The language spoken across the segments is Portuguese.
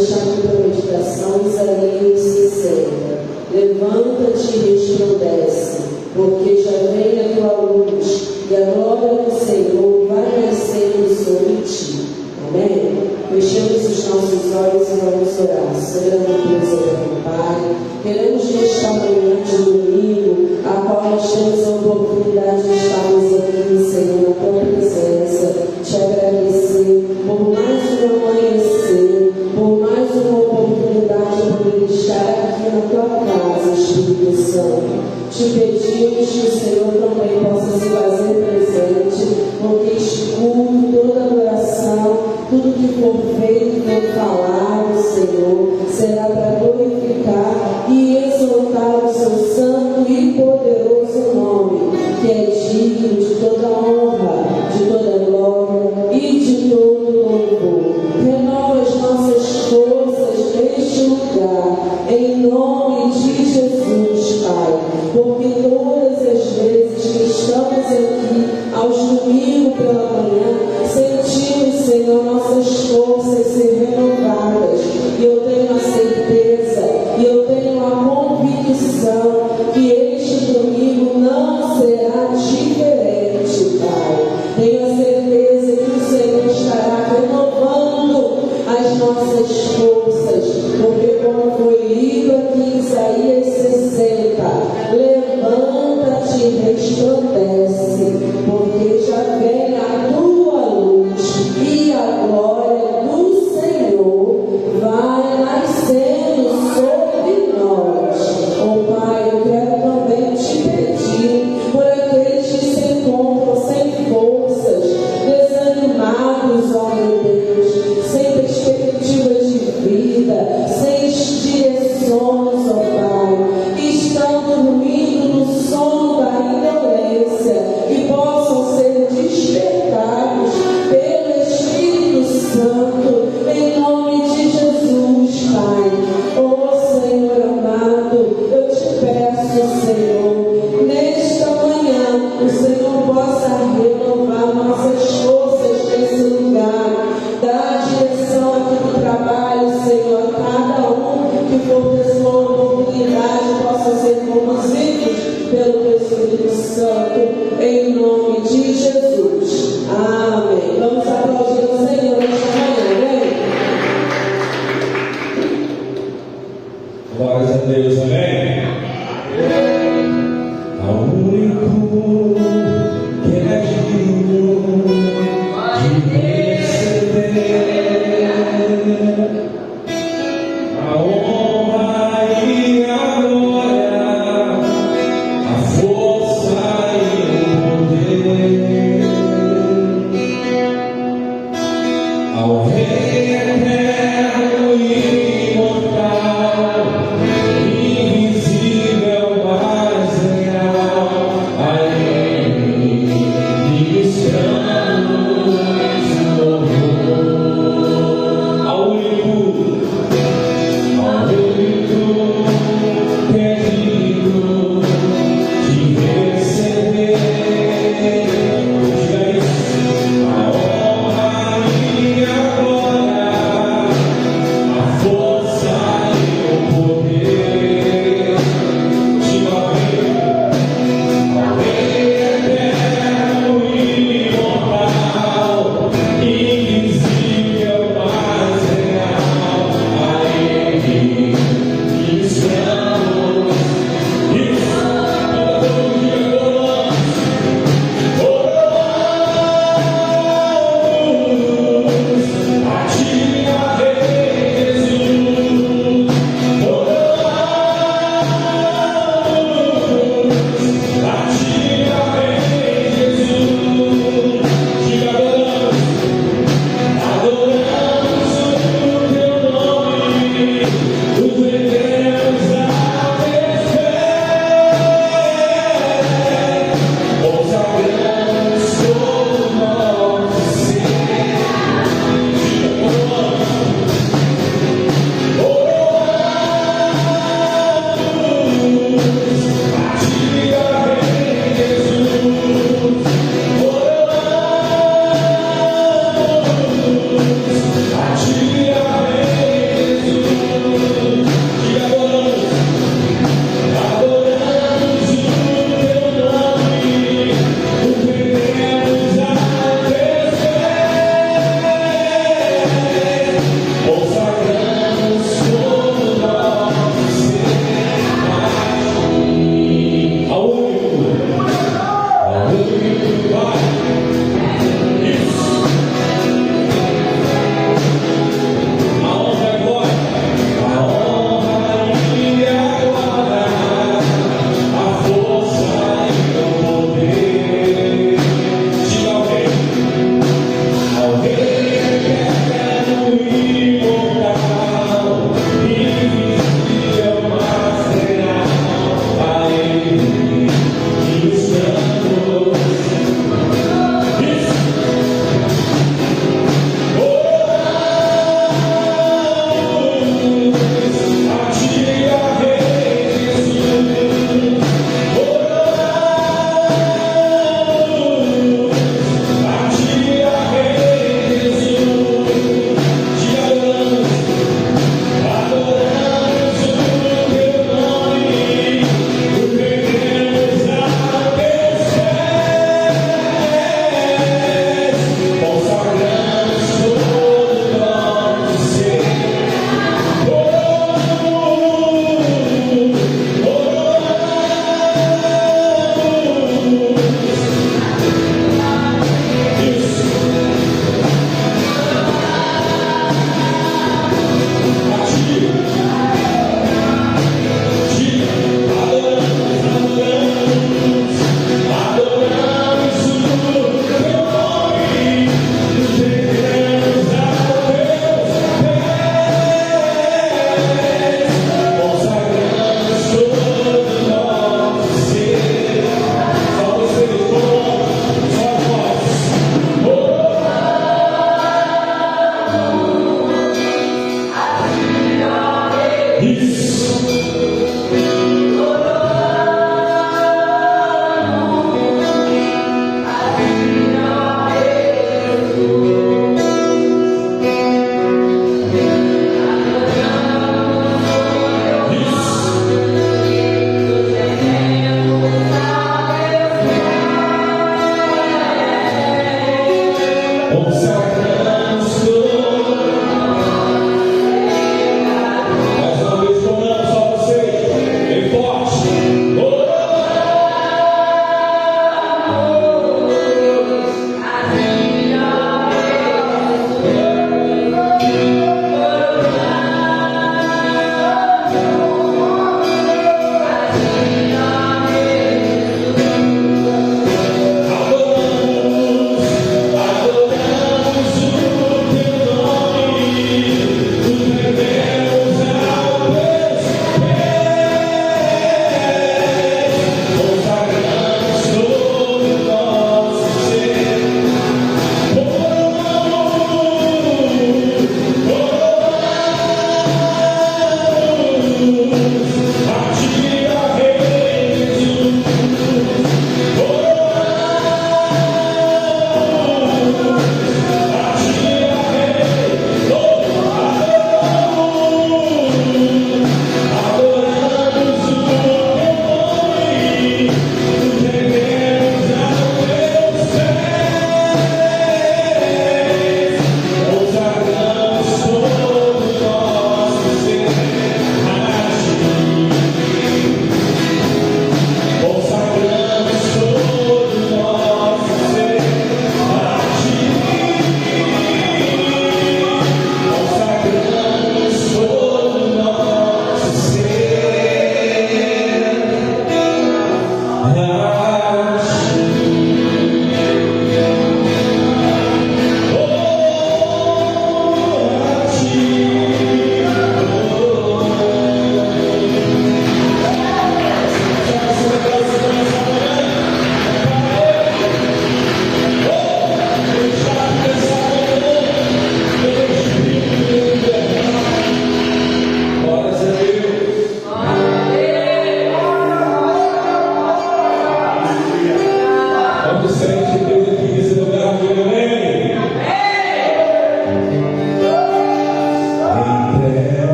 deixar aqui para meditação Isaías 60. Levanta-te e resplandece, porque já vem a tua luz, e a glória do Senhor vai nascendo sobre ti. Amém? Fechamos os nossos olhos e vamos orar. Soberano Deus, eterno Pai, queremos nesta manhã de domingo, a qual nós temos a oportunidade de estarmos aqui, Senhor, na tua presença, te agradecer por mais um amanhecer, por mais uma oportunidade de poder estar aqui na tua casa, Espírito Santo. Te pedimos que o Senhor também possa se fazer presente, porque escuta toda adoração, tudo que for feito e for falado, Senhor, será para glorificar e exaltar o seu santo e poderoso nome, que é digno de toda honra, de toda glória e de todo louvor. Renova as nossas forças neste lugar, em nome de Jesus, Pai, porque todas as vezes que estamos aqui, aos domingos pela manhã, sentimos, Senhor, nossas forças ser renovadas. E eu tenho a certeza, e eu tenho a convicção que este domingo não será diferente, Pai. Tenho a certeza que o Senhor estará renovando as nossas forças, porque como foi lido aqui em Isaías 60, levanta-te e resplandece, porque já vem a tua luz e a glória do Senhor vai nascendo sobre nós. Oh Pai, eu quero também te pedir por aqueles que se encontram sem forças, desanimados, ó meu Deus, sem perspectiva de vida, sem direções, ó Pai, que estão dormindo no sono da indolência, que possam ser despertados pelo Espírito Santo, em nome de Jesus, Pai. Oh Senhor amado, eu te peço, Senhor, nesta manhã, o Senhor possa renovar nossas forças nesse lugar, dar direção aqui no trabalho, Senhor, a cada um que for ter sua oportunidade possa ser conduzido pelo teu Espírito Santo, em nome de Jesus. Amém. Vamos aplaudir o Senhor nesta manhã, amém? Glórias a Deus, amém? Ao único que é digno de receber a honra e a glória, a força e o poder, ao Rei eterno e imortal, invisível, mas real, a Ele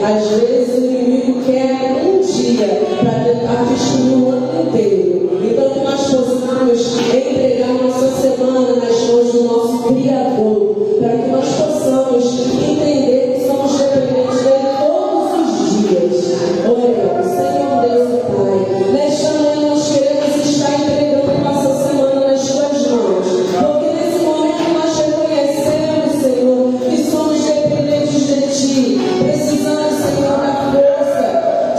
Às vezes o inimigo quer um dia para tentar destruir o ano inteiro. Então que nós possamos entregar nossa semana nas mãos do nosso Criador, para que nós possamos entender que somos dependentes dele todos os dias. Oremos, Senhor Deus e Pai, nesta manhã nós queremos estar entregando nossa semana nas tuas mãos, porque nesse momento nós reconhecemos, Senhor, que somos dependentes de ti, precisamos, Senhor, da força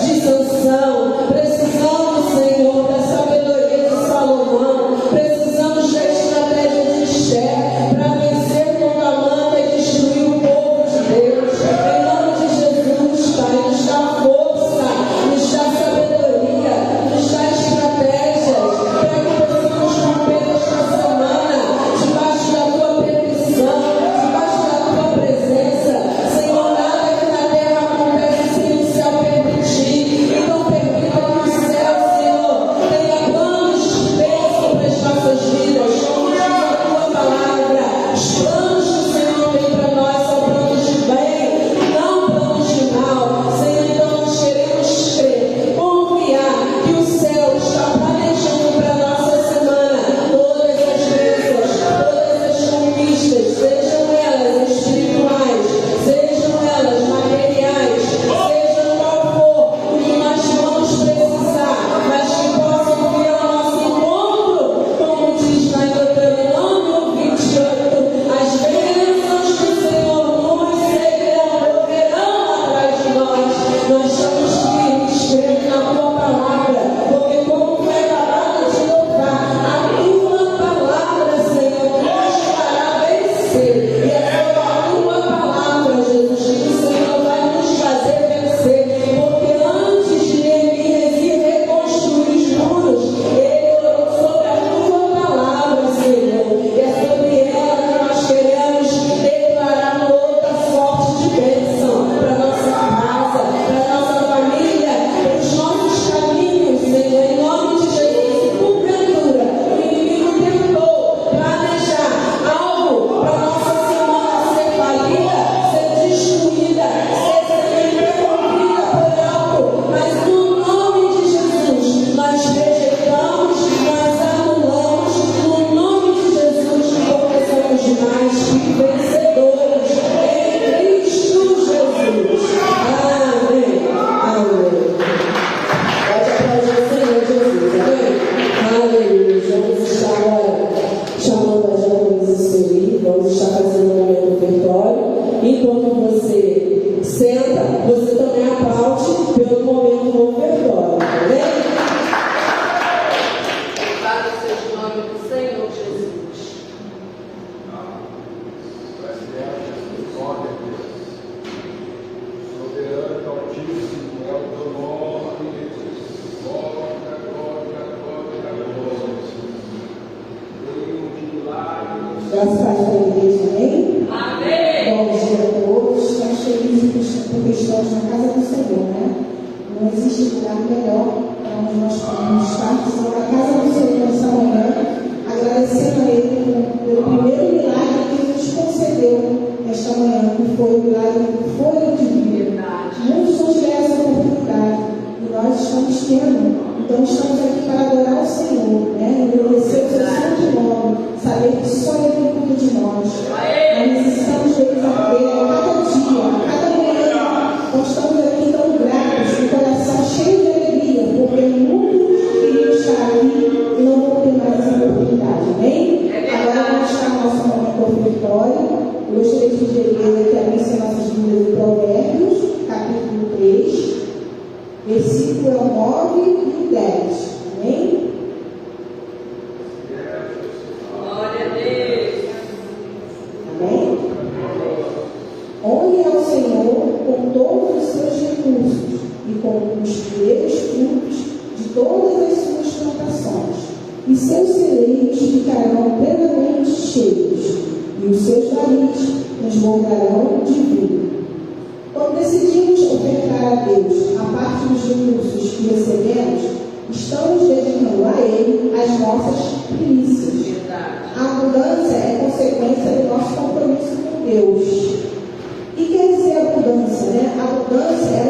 de Sansão, precisamos, Senhor, da sabedoria de Salomão, precisamos da estratégia de Esther para vencer toda a manta e destruir o povo de Deus. Em nome de Jesus, Pai, nos dá força, nos dá sabedoria, nos dá estratégias para que possamos romper esta semana debaixo da tua permissão, debaixo da tua presença. Senhor, nada que na terra acontece sem o céu permitir. Então permita que o céu, Senhor, tenha planos de bênção para as nossas vidas, como diz a tua palavra. Os planos do Senhor têm para nós são planos de bem, não planos de mal. Senhor, então nós queremos crer, confiar que o céu está planejando para a nossa semana todas as bênçãos, todas as conquistas, sejam elas espirituais, sejam elas materiais, sejam qual for o que nós vamos precisar, mas que possam vir ao nosso encontro, como diz lá em Deuteronômio 28, as bênçãos do Senhor nos seguirão, correrão atrás de nós. Nós estamos firmes, crendo na tua palavra, porque como foi acabado de louvar, a tua palavra, Senhor, nos fará vencer. E é sobre a tua palavra, Jesus, que o Senhor vai nos fazer vencer, porque antes de Neemias ir reconstruir os muros, ele orou sobre a tua palavra, Senhor. E é sobre ela que nós queremos declarar toda sorte de bênção para nossa casa, para nossa família, para os nossos caminhos, Senhor, em nome de Jesus. E porventura o inimigo tentou planejar algo para nossa semana ser falida, ser destruída, ser interrompida por algo, mas no nome de Jesus nós rejeitamos, nós anulamos, no nome de Jesus, porque somos mais que vencedores em Cristo Jesus. Amém. Amém. Pode aplaudir o Senhor Jesus. Amém. Aleluia. Vamos estar agora chamando as jovens a subir. Vamos estar fazendo um momento ofertório. Enquanto você senta, você também aplaude pelo momento ofertório. Amém? Louvado seja o nome do Senhor Jesus. Soberano, altíssimo, é o teu nome, Jesus. Glória, glória, glória, glória. Deus de milagres. Graças a Deus da igreja, amém? Amém. Bom dia a todos. Estamos felizes porque estamos na casa do Senhor, né? Não existe lugar melhor para onde nós podemos estar, senão na casa do Senhor nessa manhã, agradecendo a Ele pelo primeiro milagre que Ele nos concedeu esta manhã, que foi o milagre do fôlego de vida. Muitos não tiveram essa oportunidade e nós estamos tendo. Então estamos aqui para adorar o Senhor, né? Agradecer o seu santo nome, saber que só Ele cuida de nós. Nós necessitamos dele a cada dia, a cada manhã. Nós estamos aqui tão gratos, com o coração cheio de alegria, porque muitos queriam estar aqui e não vão ter mais essa oportunidade, amém? Agora vamos estar no nosso momento ofertório. Eu gostaria de pedir a igreja que abrisse nossas Bíblias de Provérbios, capítulo 3, versículo 9 e 10, amém? Glória a Deus. Amém? Honre ao Senhor com todos os seus recursos e com os primeiros frutos de todas as suas plantações, e seus celeiros ficarão plenamente cheios, e os seus barris transbordarão de vinho. Quando decidimos ofertar a Deus a parte dos recursos que recebemos, estamos dedicando a Ele as nossas primícias. A abundância é consequência do nosso compromisso com Deus. E quer dizer abundância, né? A abundância é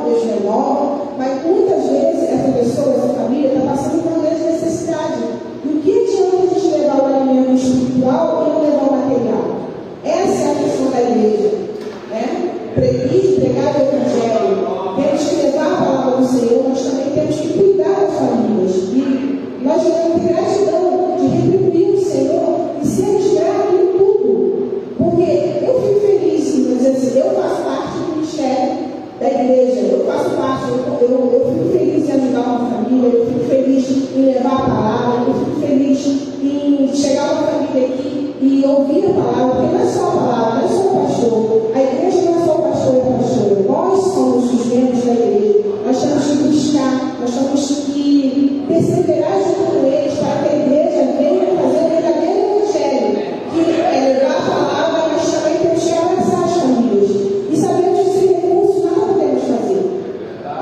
Deus renova, mas muitas vezes essa pessoa, essa família, está passando por uma grande necessidade. E o que adianta a gente levar o alimento espiritual e não levar o material? Essa é a missão da igreja, né? Pregar o Evangelho. Temos que levar a palavra do Senhor, mas também temos que cuidar das famílias. E nós devemos ter gratidão de retribuir o Senhor e sermos gratos em tudo. Porque eu fico feliz em dizer assim, eu faço parte do ministério da igreja, eu faço parte, eu fico feliz em ajudar uma família, eu fico feliz em levar a palavra, eu fico feliz em chegar uma família aqui e ouvir a palavra, porque não é só a palavra, não é só o pastor. A igreja não é só o pastor e a pastora, nós somos os membros da igreja. Nós temos que buscar, nós temos que perseverar junto com eles para que a igreja venha fazer o verdadeiro evangelho, que é levar a palavra, mas também temos que abraçar as famílias. E sabemos que sem recurso nada podemos fazer.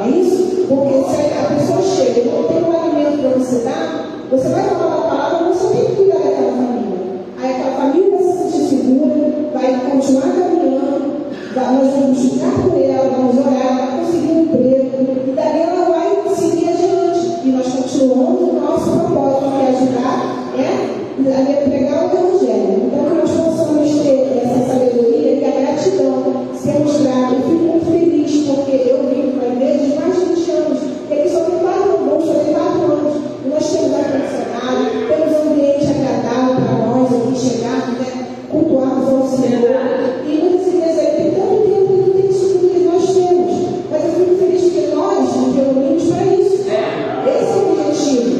É isso? Porque se a pessoa chega e não tem um alimento para você dar, você vai falar uma palavra, você tem que cuidar daquela família. Aí aquela família vai se sentir segura, vai continuar caminhando, nós vamos ficar por ela, vamos orar, vai conseguir um emprego, e daí ela vai seguir adiante. E nós continuamos o nosso propósito, que é ajudar, a pregar o Evangelho. Então, que nós possamos ter essa sabedoria e a gratidão, sermos gratos. Eu fico muito feliz, porque eu vim para a igreja de mais de 20 anos, e aqui só tem 4 anos, vamos fazer 4 anos, e nós temos ar-condicionado, temos um ambiente agradável para nós aqui chegarmos, cultuarmos ao Senhor. E muitas igrejas aí tem tanto tempo e não tem isso tudo que nós temos. Mas eu fico feliz porque nós nos reunimos para isso. Esse é o objetivo.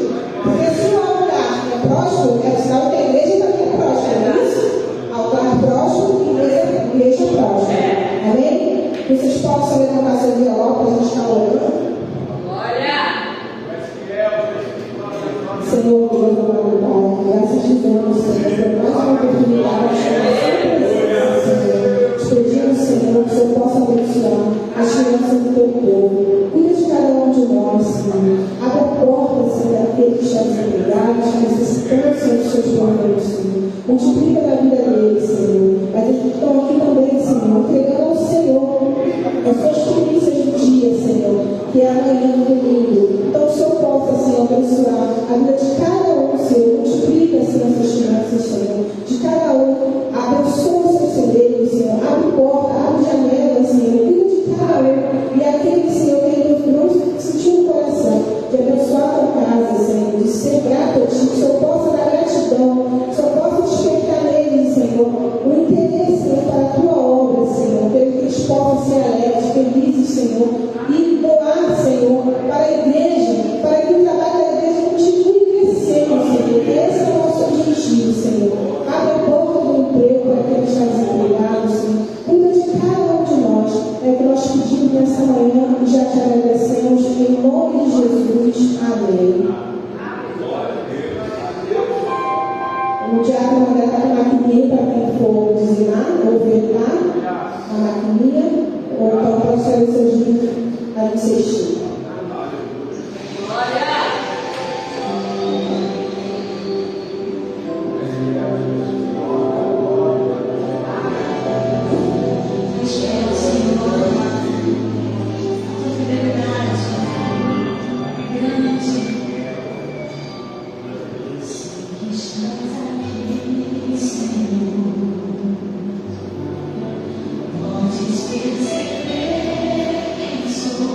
Porque se o altar é próximo, é o sinal que a igreja também é próxima, não é isso? Altar próximo, igreja próxima. Amém? Que vocês possam levantar seu violão para a gente estar orando. Senhor, Deus, amado Pai, graças te damos, Senhor, por mais uma oportunidade de estar Senhor. Te pedimos, Senhor, que o Senhor possa abençoar as crianças do teu povo. Cuida de cada um de nós, Senhor. Abre a porta, Senhor, daqueles que estão desempregados, necessitando, Senhor, dos seus proventos, Senhor. Multiplica na vida deles, Senhor. Mas eles que estão aqui também, Senhor, entregando ao Senhor as suas primícias do dia, Senhor, que é amanhã no domingo. Então, o Senhor possa, Senhor, abençoar a vida de cada um, Senhor. Multiplica, Senhor, essas crianças, Senhor. De cada um, abençoa os seus celeiros, Senhor. Abre porta, abre janela, Senhor. Cuida de cada um. E aquele, Senhor, que não sentiu no coração de abençoar a tua casa, Senhor, de ser grato a ti, que o Senhor possa dar gratidão, que o Senhor possa despertar neles, Senhor, o interesse, Senhor, para a tua obra, Senhor, para que eles possam ser alegres, felizes, Senhor, e doar, Senhor, para a igreja, para que o trabalho da igreja continue crescendo, Senhor. Esse é o nosso objetivo, Senhor. Abre a porta do emprego para quem está desempregado, Senhor. Cuida de cada um de nós. É o que nós pedimos nessa manhã e já te agradecemos em nome de Jesus. Amém. O diácono vai dar uma maquininha para quem for dizimar ou vetar, uma maquininha, ou então pode ser os seus livros para cestinho. Pode esquecer quem sou.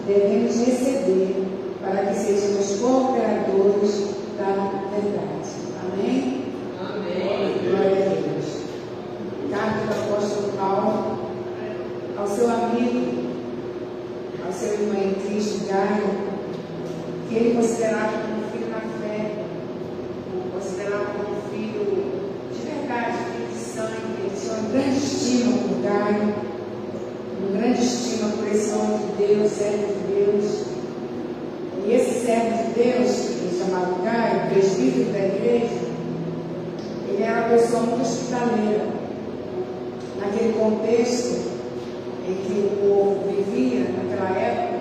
Devemos receber para que sejamos cooperadores da verdade. pessoa muito hospitaleira. Naquele contexto em que o povo vivia, naquela época,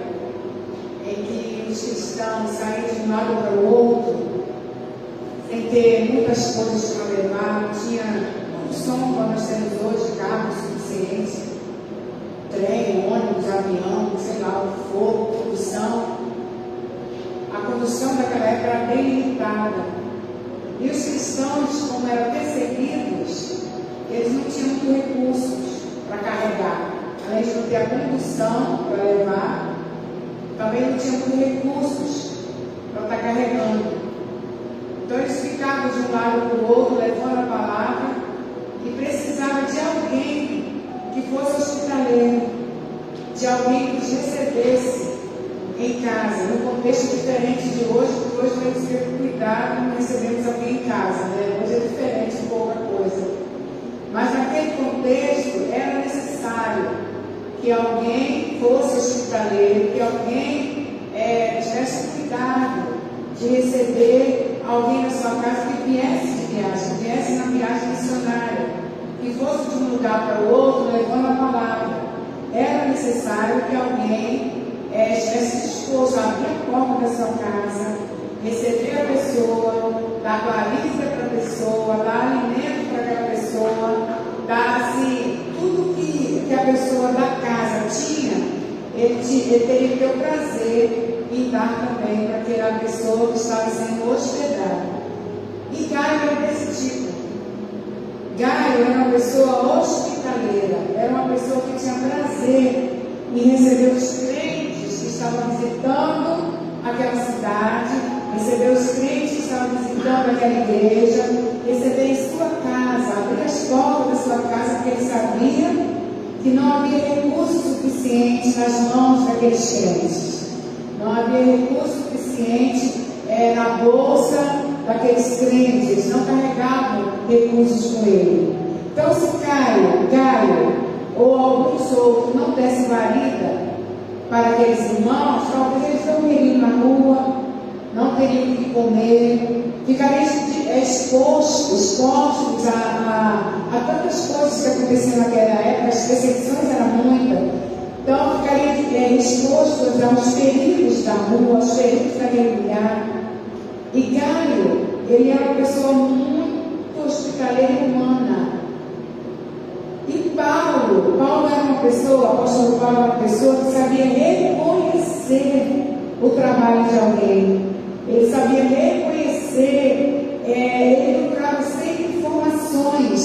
em que os cristãos saíam de um lado para o outro, sem ter muitas coisas para levar, não tinha condição como nós temos hoje, carros suficientes, trem, ônibus, avião, sei lá o que for, condução. A condução daquela época era bem limitada. E os cristãos, como eram perseguidos, eles não tinham muitos recursos para carregar. Além de não ter a condução para levar, também não tinham muitos recursos para estar carregando. Então eles ficavam de um lado para o outro, levando a palavra, e precisava de alguém que fosse hospitaleiro, de alguém que os recebesse em casa, num contexto diferente de hoje, porque hoje temos que ter cuidado, não recebemos alguém em casa, né? Hoje é diferente um pouco a coisa. Mas naquele contexto era necessário que alguém fosse hospitaleiro, que alguém tivesse cuidado de receber alguém na sua casa que viesse de viagem, que viesse na viagem missionária, que fosse de um lugar para o outro levando a palavra. Era necessário que alguém estivesse disposto a abrir a porta da sua casa, receber a pessoa, dar guarida para a pessoa, dar alimento para aquela pessoa, dar assim, tudo que a pessoa da casa tinha, ele teria que ter o prazer em dar também para aquela pessoa que estava sendo hospedada. E Gaio era desse tipo. Gaio era uma pessoa hospitaleira, era uma pessoa que tinha prazer em receber os crentes que estavam visitando aquela cidade, receber os crentes que estavam visitando aquela igreja, receber em sua casa, abrir as portas da sua casa, porque ele sabia que não havia recurso suficiente nas mãos daqueles crentes. Não havia recurso suficiente na bolsa daqueles crentes, eles não carregavam recursos com ele. Então, se Gaio ou alguns outros não dessem guarida para aqueles irmãos, talvez eles não teriam na rua, não teriam o que comer, ficariam expostos a tantas coisas que aconteciam naquela época, as perseguições eram muitas. Então, ficariam expostos aos perigos da rua, aos perigos daquele lugar. E Gaio, ele era uma pessoa muito hospitaleira e humana. E Paulo era uma pessoa, o apóstolo Paulo era uma pessoa que sabia reconhecer o trabalho de alguém. Ele sabia reconhecer, ele procurava sempre informações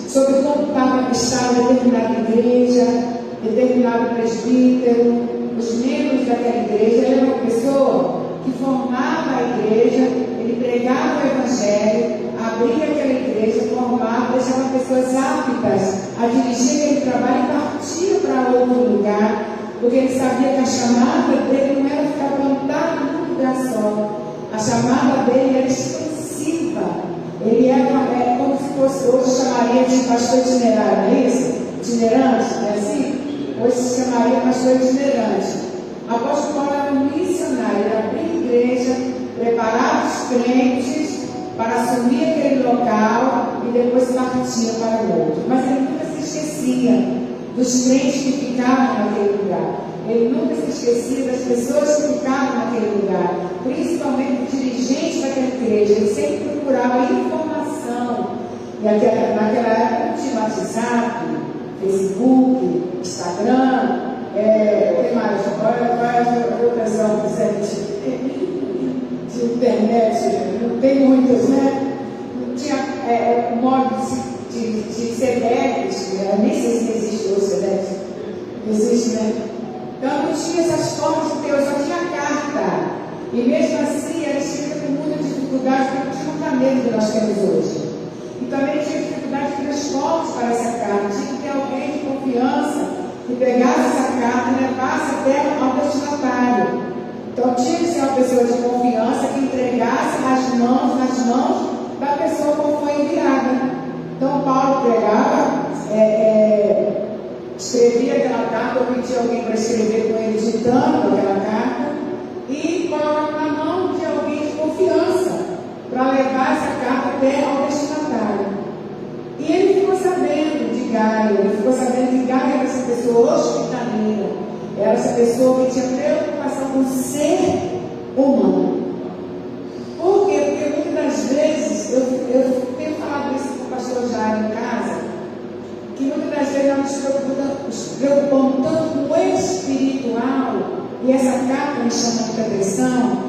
sobre como estava determinada igreja, determinado presbítero, os membros daquela igreja. Ele era uma pessoa que formava a igreja, ele pregava o evangelho, abria aquela igreja, formava, deixava pessoas aptas a dirigir aquele trabalho e partia para outro lugar, porque ele sabia que a chamada dele não era ficar plantado num lugar só. A chamada dele era expansiva. Ele era como se fosse, hoje chamaria de pastor itinerário, não é isso? Itinerante, não é assim? Hoje se chamaria pastor itinerante. O apóstolo Paulo era um missionário, ele abria igreja, preparava os crentes para assumir aquele local e depois partia para o outro. Mas ele nunca se esquecia dos crentes que ficavam naquele lugar. Ele nunca se esquecia das pessoas que ficavam naquele lugar, principalmente os dirigentes daquela igreja. Ele sempre procurava informação. E naquela época não tinha WhatsApp, Facebook, Instagram, tem mais, agora o pessoal de internet, não tem muitos, né? Não tinha modo de CDFs, nem sei se existe o CDF, existe, né? Então não tinha essas formas de Deus, só tinha carta. E mesmo assim ela escrevia com muita dificuldade, porque não tinha o caminho que nós temos hoje. E também tinha dificuldade de respostas para essa carta. Tinha que ter alguém de confiança que pegasse essa carta e levasse até ao destinatário. Então tinha que ser uma pessoa de confiança que entregasse nas mãos da pessoa como foi enviada. Então Paulo pregava, escrevia aquela carta, ou pedia alguém para escrever com ele, ditando aquela carta, e colocava na mão de alguém de confiança para levar essa carta até ao destinatário. pessoa hospitaleira, era essa pessoa que tinha preocupação com o ser humano. Por quê? Porque muitas das vezes, eu tenho falado isso com o pastor Jair em casa, que muitas das vezes nós nos preocupamos tanto com o espiritual, e essa carta me chama muita atenção.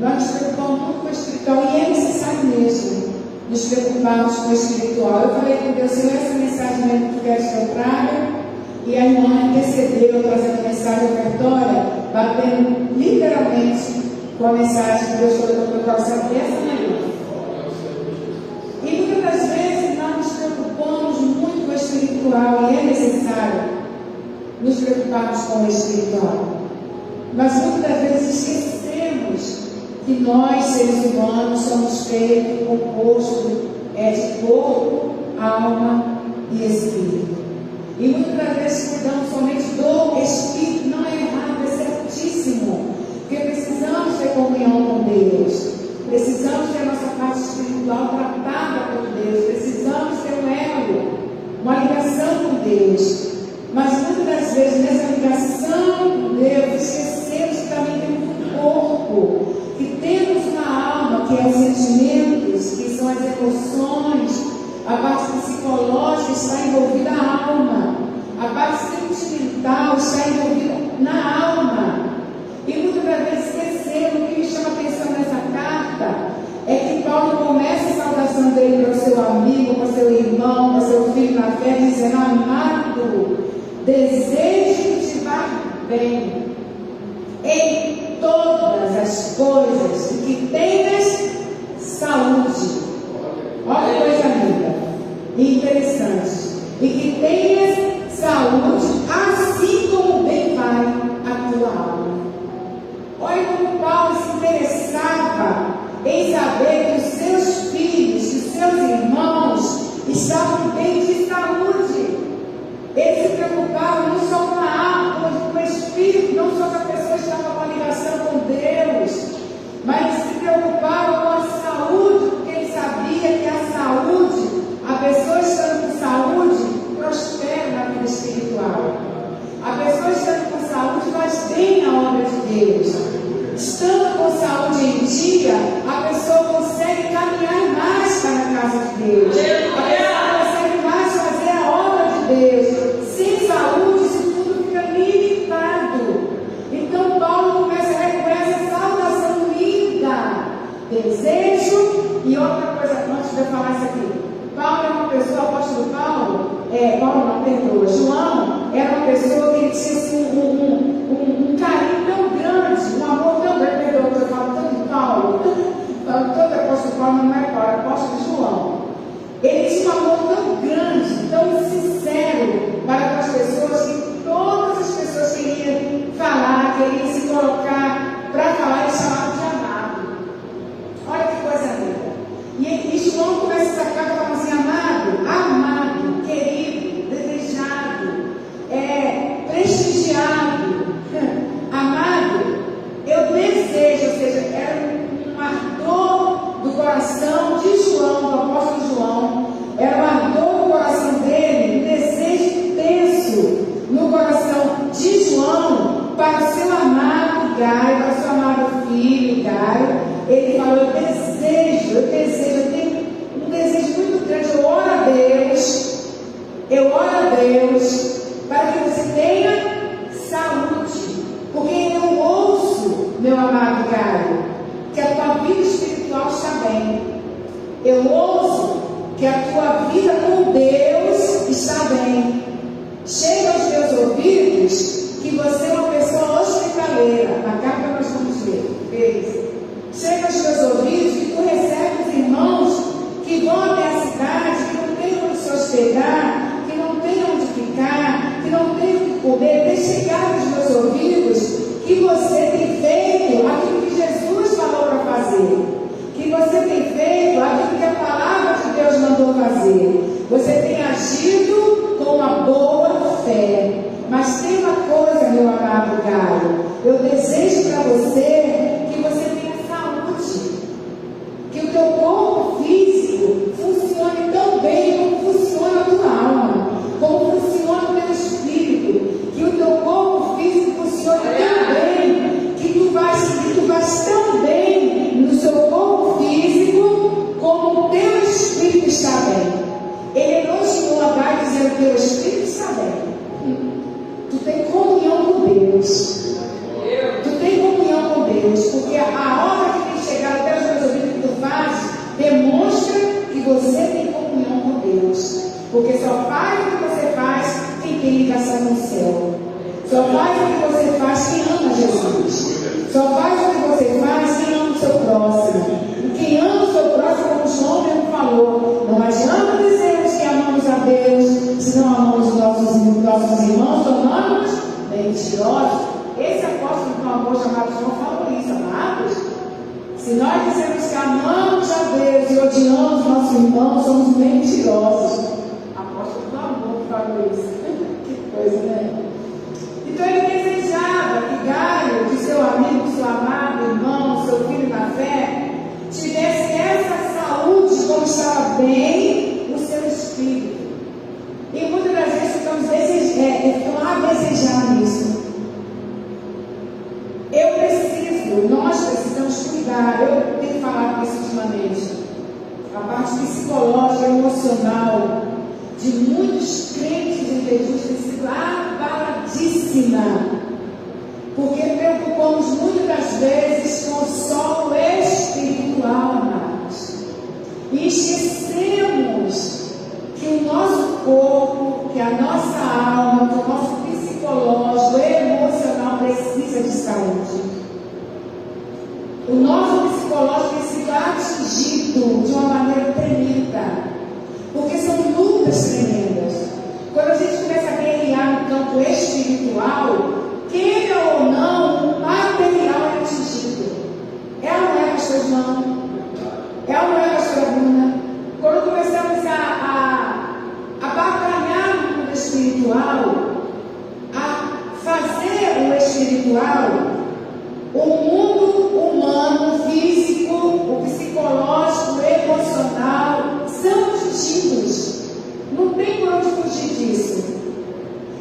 Nós nos preocupamos muito com o espiritual, e é necessário mesmo nos preocuparmos com o espiritual. Eu falei com Deus, Senhor, essa mensagem mesmo que tu queres que eu traga, e a irmã intercedeu, trazendo a mensagem ofertória, batendo literalmente com a mensagem que Deus colocou no meu coração dessa manhã. E muitas das vezes nós nos preocupamos muito com o espiritual, e é necessário nos preocuparmos com o espiritual. Mas muitas das vezes esquecemos que nós, seres humanos, somos feitos, composto de corpo, alma e espírito. E muitas das vezes cuidamos somente do espírito. Não é errado, é certíssimo. Porque precisamos ter comunhão com Deus. Precisamos ter a nossa parte espiritual tratada por Deus. Precisamos ter um elo, uma ligação com Deus. Mas muitas das vezes nessa ligação com Deus, esquecemos que também temos um corpo, que temos uma alma, que é os sentimentos, que são as emoções, a parte psicológica está envolvida na alma, a parte sentimental está envolvida na alma. E muitas das vezes esquecemos. O que me chama a atenção nessa carta é que Paulo começa a saudação dele para o seu amigo, para o seu irmão, para o seu filho na fé, dizendo: amado, desejo que te vá bem em todas as coisas e que tenhas saúde. Olha que coisa linda e interessante. E que tenhas saúde, assim como bem vai a tua alma. Olha como Paulo se interessava em saber que os seus filhos, que os seus irmãos estavam bem de saúde. Ele se preocupava não só com a alma, com o espírito, não só com a pessoa que estava com a ligação com Deus, mas ele se preocupava com a saúde, porque ele sabia que a saúde, a pessoa estando com saúde, prospera na vida espiritual. A pessoa estando com saúde faz bem na obra de Deus. Estando com saúde em dia, a pessoa consegue caminhar mais para a casa de Deus. A pessoa consegue mais fazer a obra de Deus. Sem saúde, isso tudo fica limitado. Então, Paulo começa com essa saudação linda. Desejo. E outra coisa, antes de eu falar isso aqui. Paulo é uma pessoa, o apóstolo Paulo não perdoa. João era uma pessoa que ele tinha assim, um carinho tão grande, um amor tão grande. Perdoa, eu falo tanto de Paulo. Todo apóstolo Paulo não é Paulo, é apóstolo João. Ele tinha um amor tão grande, tão sincero para com as pessoas, que todas as pessoas queriam falar, queriam se colocar para falar e chamar de amado. Olha que coisa linda. E João começa essa carta falando assim: amado, querido, desejado, prestigiado, amado, eu desejo. Ou seja, era um ardor do coração de João, do apóstolo João, era um ardor do coração dele, um desejo intenso no coração de João para o seu amado Gaio, para o seu amado filho Gaio. Ele falou: eu tenho um desejo muito grande. Eu oro a Deus para que você tenha saúde, porque eu ouço, meu amado Gaio, que a tua vida espiritual está bem. Eu ouço que a tua vida com Deus está bem. Chega aos teus ouvidos que você é uma pessoa hospitaleira. Na carta nós vamos ver. Chega aos teus ouvidos que tu recebes os irmãos que vão até a cidade, que não tem onde se hospedar, que não tem onde ficar, que não tem o que comer. Tem chegado aos meus ouvidos que você tem feito aquilo que Jesus falou para fazer, que você tem feito aquilo que a palavra de Deus mandou fazer. Você tem agido com uma boa fé. Mas tem uma coisa, meu amado, rogar dizendo que o Espírito está bem. Tu tem comunhão com Deus. Tu tem comunhão com Deus, porque a obra que tem chegado até os meus ouvidos que tu fazes demonstra que você tem comunhão com Deus. Porque só faz o que você faz quem tem ligação com o céu. Só faz o que você faz quem ama Jesus. Só faz o que você faz quem ama o seu próximo. E quem ama o seu próximo, como João mesmo falou, não adianta dizermos que amamos a Deus se não amamos os nossos irmãos, tornamos mentirosos. Esse apóstolo com amor chamado João falou isso, amados. Se nós dizemos que amamos a Deus e odiamos nossos irmãos, somos mentirosos. Apóstolo com amor falou isso. Que coisa, né? Então ele desejava que Gaio, que seu amigo, seu amado irmão, seu filho na fé, tivesse essa saúde como estava bem no seu espírito. E muitas das vezes ficamos a desejar isso. Nós precisamos cuidar. Eu tenho falado isso ultimamente. A parte psicológica, emocional de muitos crentes em Jesus tem sido abaladíssima. Porque preocupamos muitas das vezes com o solo espiritual, amados. E esquecemos que o nosso corpo, que a nossa alma, que o nosso psicológico e emocional precisa de saúde. O nosso psicológico tem sido atingido de uma maneira tremenda, porque são lutas tremendas. Quando a gente começa a guerrear no campo espiritual, queira ou não, o material é atingido. É ou não é, pastor João? É ou não é, pastora Bruna? Quando começamos a batalhar no mundo espiritual, a fazer o espiritual, o mundo humano, físico, o psicológico, o emocional, são atingidos. Não tem por onde fugir disso.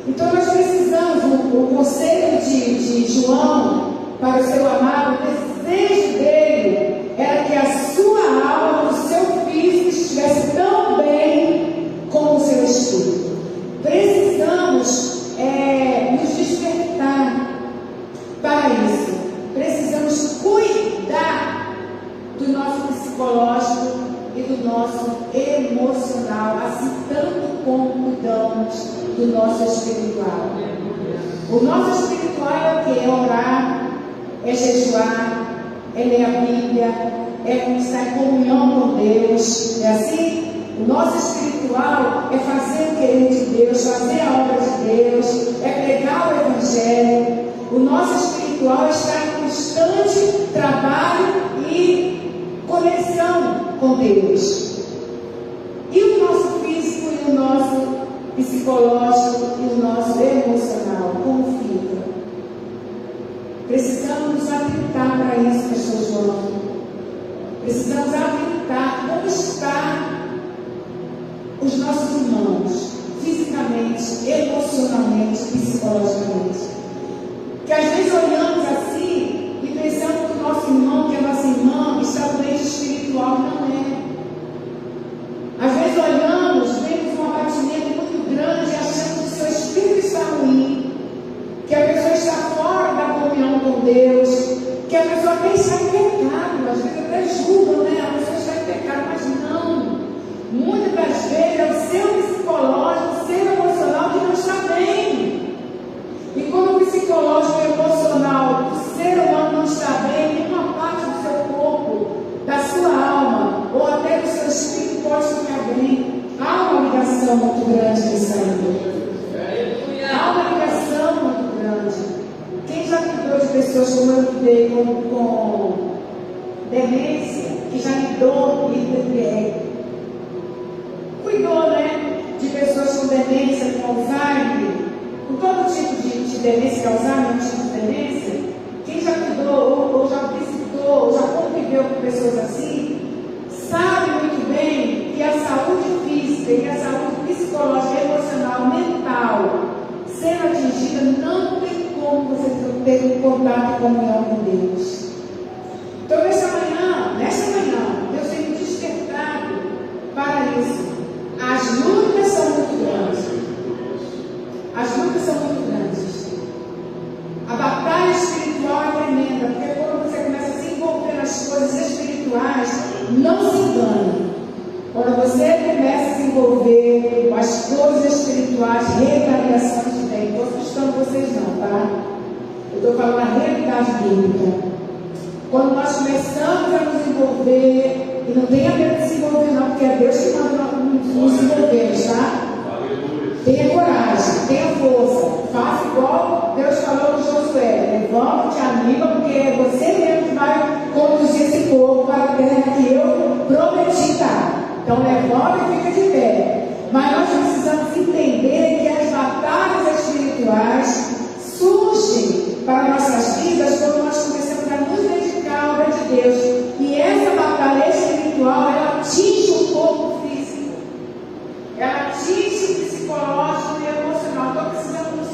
Então nós precisamos, o conselho de João para o seu amado, o desejo dele era que a sua alma, o seu físico estivesse tão bem como o seu espírito. Precisamos nos despertar para isso. Precisamos cuidar do nosso psicológico e do nosso emocional, assim tanto como cuidamos do nosso espiritual. O nosso espiritual é o que? É orar, é jejuar, é ler a Bíblia, é estar em comunhão com Deus. É assim? O nosso espiritual é fazer o querer de Deus, fazer a obra de Deus, é pregar o Evangelho. O nosso espiritual é estar em constante trabalho e conexão com Deus. E o nosso físico e o nosso psicológico e o nosso emocional, como fica? Precisamos nos atentar para isso, pastor João. Precisamos atentar como está os nossos irmãos, fisicamente, emocionalmente, psicologicamente. Que às vezes olhamos assim e pensamos que o nosso irmão, que a nossa irmã está doente espiritual. Não é. Às vezes olhamos, vemos um abatimento muito grande e achamos que o seu espírito está ruim, que a pessoa está fora da comunhão com Deus, que a pessoa até está em pecado. Às vezes até julgam, né? A pessoa está em pecado, mas não. Muitas das vezes é o seu psicológico, o seu emocional que não está bem. E quando o psicológico e emocional do ser humano não está bem, nenhuma parte do seu corpo, da sua alma, ou até do seu espírito pode ficar bem. Há uma ligação muito grande nisso aí. Há uma ligação muito grande. Quem já cuidou de pessoas como eu lidei com demência, que já lidou cuidou, né, de pessoas com demência, com Alzheimer, com todo tipo de demência, Alzheimer, tipo de demência, quem já cuidou, ou já visitou, ou já conviveu com pessoas assim, sabe muito bem que a saúde física e a saúde psicológica, emocional, mental, sendo atingida, não tem como você ter um contato e comunhão com Deus. Então, nessa manhã, Deus tem me despertado para isso. As lutas são muito envolver com as coisas espirituais, retaliações de bem. Não estou assustando vocês não, tá? Eu estou falando a realidade bíblica. Quando nós começamos a nos envolver, e não tenha medo de se envolver não, porque é Deus que manda nos envolver, tá? Tenha coragem, tenha força, faça igual Deus falou com Josué, levanta, te anima, porque é você mesmo que vai conduzir esse povo para a terra que eu prometi dar. Então levanta e fica de pé. Mas nós precisamos entender que as batalhas espirituais surgem para nossas vidas quando nós começamos a nos dedicar à obra de Deus. E essa batalha espiritual, ela atinge o corpo físico, ela atinge o psicológico e emocional. Então precisamos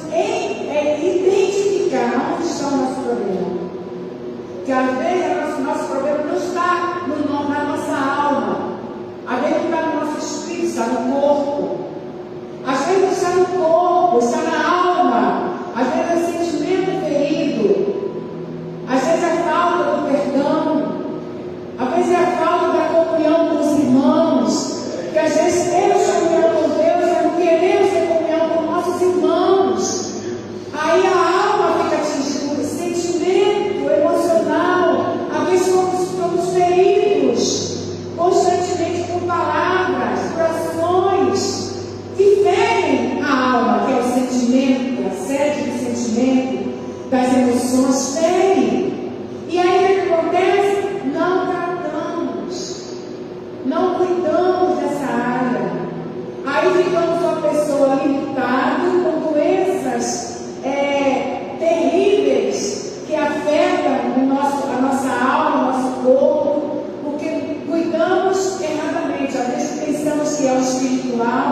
identificar onde está o nosso problema. Porque às vezes o nosso problema não está na nossa alma, às vezes não está no nosso espírito, está no corpo. Às vezes não está no corpo, está na alma. Às vezes é o sentimento ferido. Às vezes é a falta do perdão. Às vezes é a falta da comunhão com os irmãos. Que às vezes temos comunhão com Deus, mas não queremos ter comunhão com nossos irmãos. Aí a alma fica atingida por sentimento emocional. Às vezes somos feridos constantemente por palavras, por ações que ferem a alma, que é o sentimento, a sede do sentimento, das emoções, ferem. E aí o que acontece? Não tratamos, não cuidamos dessa área. Aí ficamos uma pessoa limitada com doenças terríveis que afetam a nossa alma, o nosso corpo, porque cuidamos erradamente. Às vezes pensamos que é o espiritual,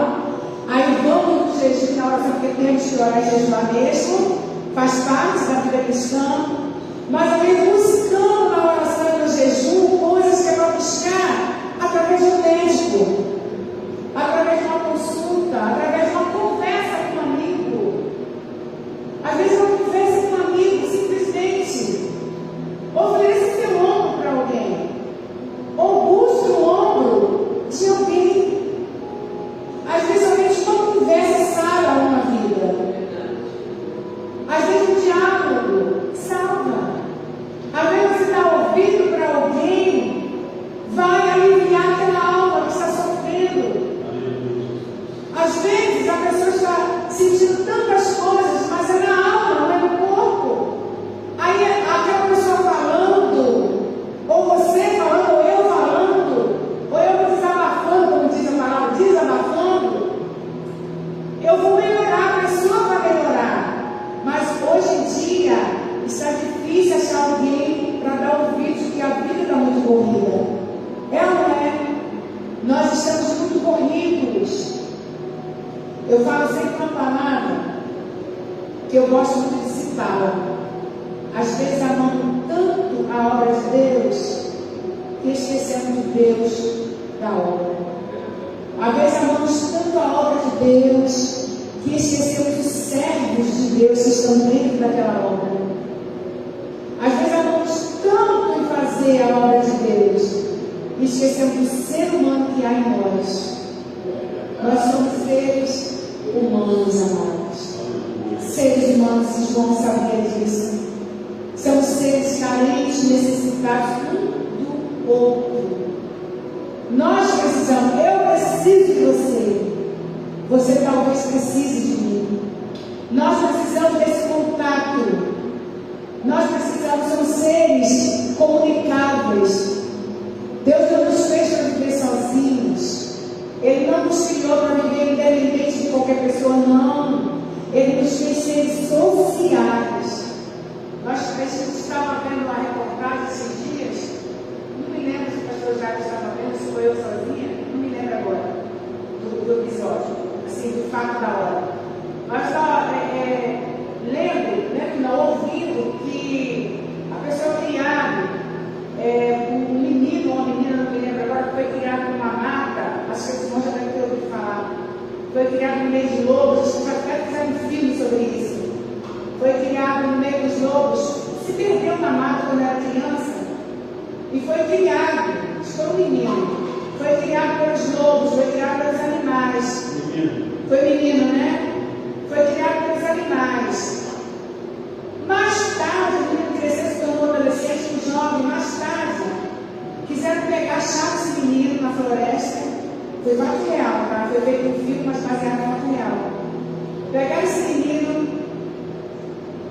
aí vamos no jejum na oração, porque temos que orar e jejuar mesmo, faz parte da vida cristã, mas às vezes buscando na oração e no jejum coisas que é para buscar através do médico, através de uma consulta, através de uma conversa com um amigo. Às vezes uma conversa com um amigo, simplesmente ofereça seu ombro para alguém, ou busque o ombro de alguém. Às vezes somente uma conversa salva uma vida. Às vezes um diálogo salva. Às vezes você está ouvindo para alguém, vai aliviar aquela alma que está sofrendo. Às vezes a pessoa está sentindo tantas coisas, mas é na alma, não é no corpo. Aí aquela pessoa falando, ou você falando, ou eu falando, ou eu desabafando, como diz a palavra, desabafando, eu vou melhorar, a pessoa vai melhorar. Mas hoje em dia está difícil achar alguém para dar ouvido, que a vida está muito corrida. É ou não é? Nós estamos muito corridos. Eu falo sempre uma palavra que eu gosto muito de citar. Às vezes amamos tanto a obra de Deus que esquecemos de Deus da obra. Às vezes amamos tanto a obra de Deus que esquecemos os servos de Deus que estão dentro daquela obra. Às vezes amamos tanto em fazer a obra de Deus e esquecemos do ser humano que há em nós. Nós somos seres humanos, amados. Seres humanos, vocês vão saber disso. Somos seres carentes, necessitados um do outro. Nós precisamos, eu preciso de você. Você talvez precise de mim. Nós precisamos desse contato. Nós precisamos, somos seres comunicáveis. Deus não nos fez para viver sozinhos. Ele não nos criou para viver independente de qualquer pessoa, não. Ele nos fez seres sociais. A gente estava vendo uma reportagem esses dias. Não me lembro se o pastor Jair estava vendo, se foi eu sozinha. Não me lembro agora do episódio, assim, do fato da hora. Mas estava lendo, não, ouvindo que a pessoa criada, um menino ou uma menina, não me lembro agora, foi criado numa mata, acho que os irmãos já devem ter ouvido falar, foi criado no meio de lobos, já até fizeram um filme sobre isso. Foi criado no meio dos lobos, se perdeu na mata quando era criança, e foi criado, foi um menino, foi criado pelos lobos, foi criado pelos animais. animais. Foi menino, né? Foi criado pelos animais. Mais tarde, o menino cresceu, se tornou adolescente, um jovem. Mais tarde, quiseram pegar, achar esse menino na floresta. Foi fato real, tá? Foi feito um filme, mas baseado em fato real. Pegaram esse menino,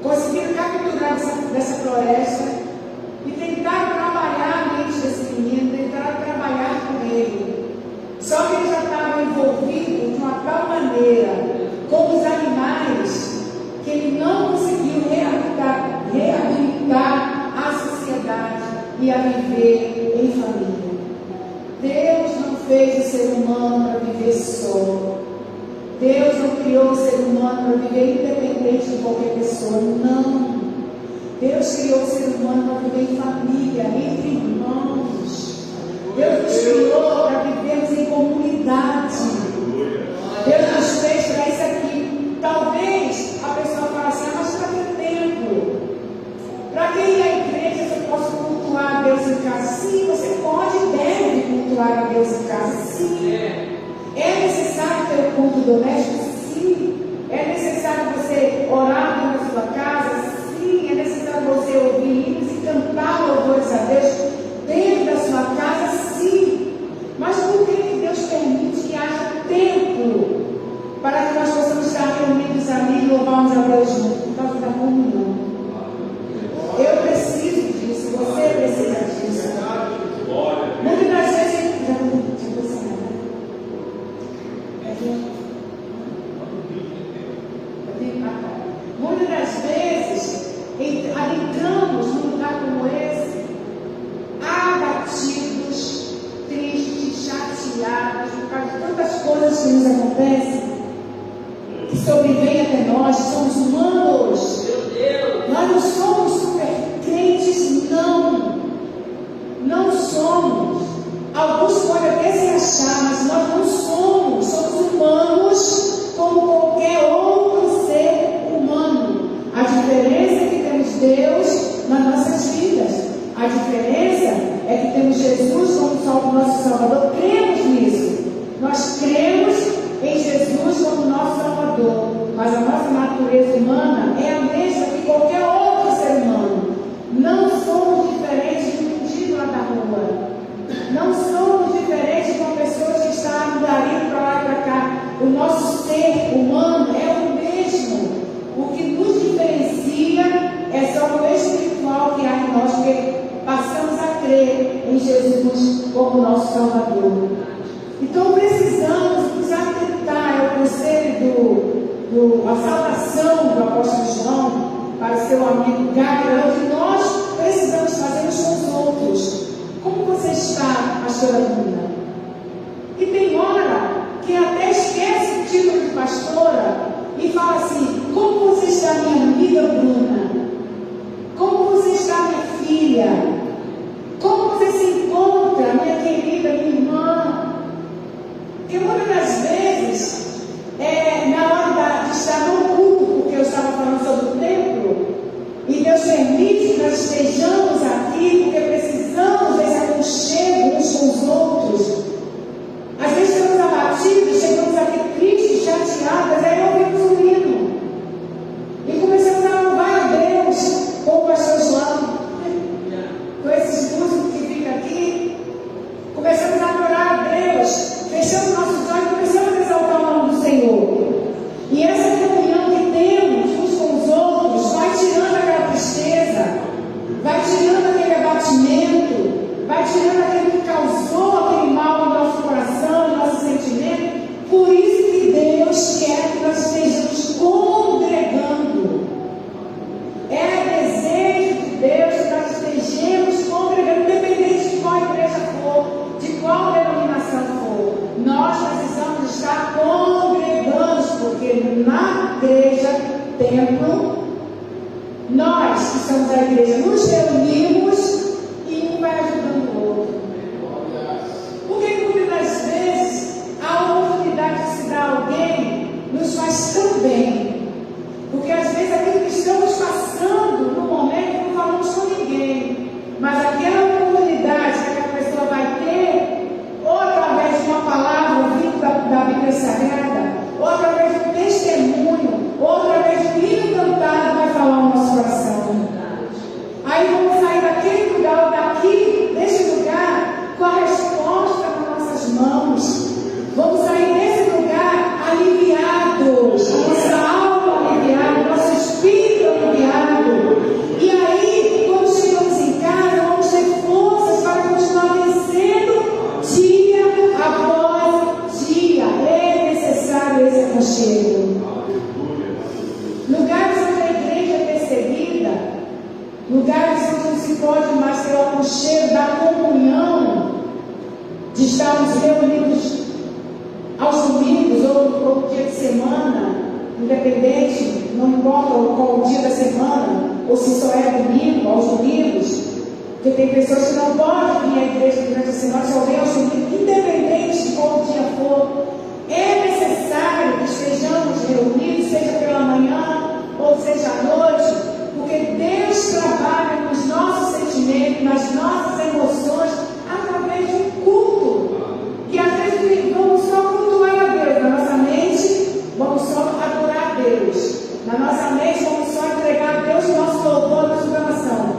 conseguiram capturar dessa floresta e tentaram trabalhar a mente desse menino, tentaram trabalhar com ele. Só que ele já estava envolvido de uma tal maneira com os animais que ele não conseguiu reabilitar a sociedade e a viver em família. Deus não fez o ser humano para viver só. Deus não criou o ser humano para viver independente de qualquer pessoa. Não. Deus criou o ser humano para viver em família, entre irmãos. Deus nos criou para vivermos em comunidade. Deus nos fez para isso aqui. Talvez a pessoa fale assim, mas para que tempo? Para que ir à igreja se eu posso cultuar a Deus em casa? Sim, você pode e deve cultuar a Deus em casa. Sim. É necessário ter o culto doméstico? Sim. É necessário você orar dentro da sua casa? Sim. É necessário você ouvir hinos e cantar louvores a Deus dentro da sua casa? Sim. Mas por que Deus permite que haja tempo para que nós possamos estar reunidos ali e louvarmos a Deus juntos? Por causa da comunhão. Eu preciso disso, você precisa disso. Muitas das vezes. Muitas das vezes entramos num lugar como esse, abatidos, tristes, chateados, por causa de tantas coisas que nos acontecem, que sobrevêm até nós, somos humanos. Nós não somos super crentes, não. Não somos. Alguns podem até se achar, mas nós não somos. Somos humanos como qualquer outro ser humano. A diferença é que temos Deus nas nossas vidas. A diferença é que temos Jesus como nosso Salvador. Cremos nisso. Nós cremos em Jesus como nosso Salvador. Mas a nossa natureza humana é a mesma que qualquer outro ser humano. Não somos diferentes de um mendigo lá da rua. Não somos diferentes de uma pessoa que está andando para lá e para cá. O nosso ser humano é o mesmo. O que nos diferencia é só o espiritual que há em nós, porque passamos a crer em Jesus como nosso Salvador. Então precisamos nos atentar ao conselho a saudação do apóstolo João para o seu amigo Gabriel, que nós precisamos fazer uns com os outros. Como você está, pastora Bruna? E tem hora que até esquece o título de pastora e fala assim: como você está, minha amiga Bruna? Como você está, minha filha? Como você se encontra, minha querida, minha irmã? Porque muitas das vezes, na hora de estar no culto, porque eu estava falando sobre o templo, e Deus permite que nós estejamos aqui, porque precisamos desse aconchego uns com os outros. Às vezes estamos abatidos, chegamos aqui tristes, chateadas, aí ouvimos um hino. E começamos a louvar a Deus, com o pastor João, com esses músicos que ficam aqui. Começamos a adorar a Deus, fechamos nossos olhos e começamos a exaltar o nome do Senhor. E essa comunhão que temos uns com os outros vai tirando aquela tristeza, vai tirando aquele abatimento, vai tirando aquilo que causou aquele mal no nosso coração, no nosso sentimento. Por isso que Deus quer que nós estejamos congregando. É desejo de Deus que nós estejamos congregando, independente de qual igreja for, de qual denominação for. Nós precisamos estar congregando, porque na igreja, templo, nós que somos a igreja, nos reunimos e um vai ajudando o outro. Porque muitas das vezes a oportunidade de se dar a alguém nos faz tão bem. Porque às vezes aquilo que estamos passando no momento não falamos com ninguém. Mas aquela oportunidade que a pessoa vai ter, ou através de uma palavra ouvindo da Bíblia Sagrada, ou através de um testemunho, ou através de um hino cantado, vai falar o nosso coração. Aí vamos sair daquele lugar, ou daqui, desse lugar, com a resposta nas nossas mãos. Vamos sair desse lugar aliviados, a nossa alma aliviada, nosso espírito aliviado. E aí, quando chegamos em casa, vamos ter forças para continuar vencendo dia após dia. É necessário esse aconchego. Lugares onde a igreja é perseguida, lugares onde não se pode mais ter o aconchego da comunhão, de estarmos reunidos aos domingos ou no dia de semana, independente, não importa qual o dia da semana, ou se só é domingo, aos domingos, porque tem pessoas que não podem vir à igreja durante a semana, só vem aos domingos, independente de qual dia for. É necessário que estejamos reunidos, seja pela manhã ou seja à noite, porque Deus trabalha nos nossos sentimentos, nas nossas emoções, através de um culto. Que às vezes vamos só cultuar a Deus, na nossa mente vamos só adorar a Deus, na nossa mente vamos só entregar a Deus o nosso louvor, nossa oração.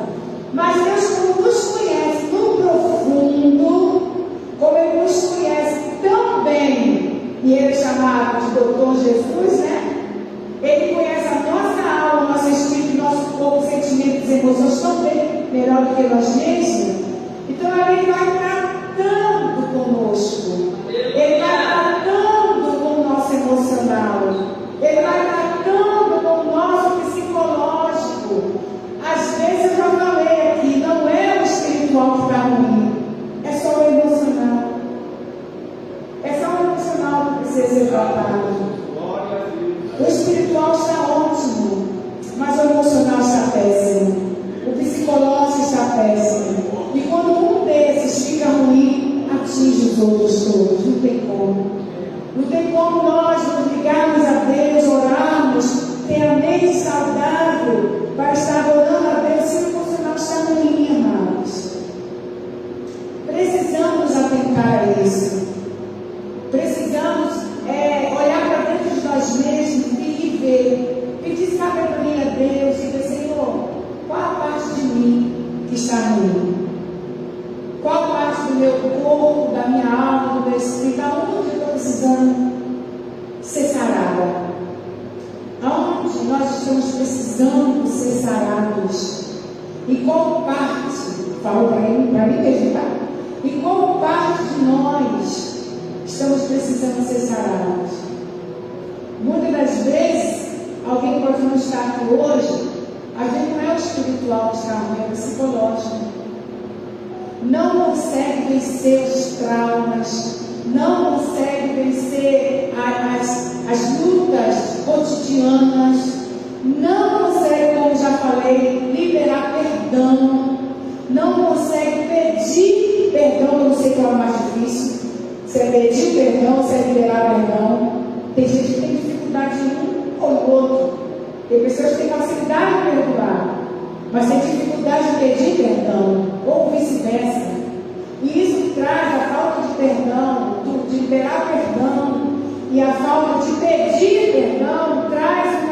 Mas Deus, como nos conhece no profundo, como Ele nos conhece tão bem, e Ele é chamado de Doutor Jesus, né? Ele conhece a nossa alma, nosso espírito, nosso corpo, sentimentos e emoções tão bem, melhor do que nós mesmos. Então Ele vai tratando conosco, Ele vai tratando com o nosso emocional, Ele vai tratando com o nosso psicológico. Às vezes eu já falei aqui, não é o espiritual que está ruim, é só o emocional. É só o emocional que precisa ser tratado. O espiritual está ótimo, mas o emocional está péssimo. O psicológico está péssimo. E quando um desses fica ruim, atinge os outros todos. Não tem como. Não tem como nós nos ligarmos a Deus, orarmos, ter a mente saudável para estar orando a Deus se o emocional está ruim, amados. Precisamos atentar a isso. Precisamos olhar para dentro de nós mesmos e ver, pedir sabedoria a Deus e dizer: Senhor, qual a parte de mim que está ruim? Qual a parte do meu corpo, da minha alma, do meu espírito? Aonde eu estou precisando ser sarada? Aonde nós estamos precisando ser sarados? E qual parte, falo para mim mesmo, tá? E qual parte de nós estamos precisando ser sarados? Muitas das vezes, alguém pode não estar aqui hoje, a gente não é o espiritual que está ruim, é o psicológico. Não consegue vencer os traumas, não consegue vencer as lutas cotidianas, não consegue, como já falei, liberar perdão, não consegue pedir perdão. Eu não sei qual é o mais difícil, se é pedir perdão, se é liberar perdão. Tem gente que tem dificuldade em um ou no outro. Tem pessoas que têm facilidade de perdoar, mas tem dificuldade de pedir perdão, ou vice-versa. E isso traz a falta de perdão, de liberar perdão, e a falta de pedir perdão traz